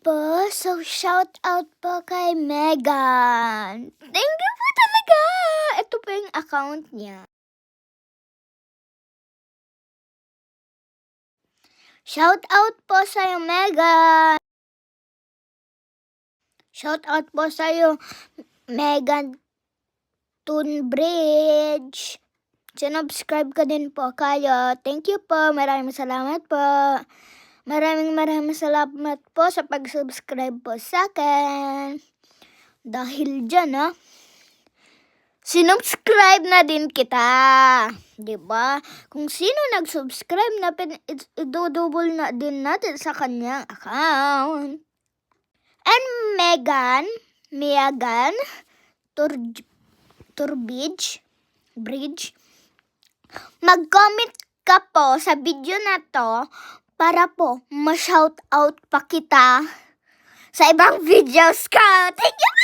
po. So, shout out po kay Megan. Thank you po talaga. Ito po yung account niya. Shout out po sa'yo, Megan. Shout out po sa'yo, Megan Tunbridge. Sinubscribe ka din po kayo. Thank you po. Maraming salamat po. Maraming salamat po sa pag-subscribe po sa akin. Dahil dyan, sinubscribe na din kita. Diba? Kung sino nag-subscribe na, idudouble na din natin sa kanyang account. And Megan Turbidge, mag-comment ka po sa video na to para po ma-shoutout pa kita sa ibang videos ko. Thank you!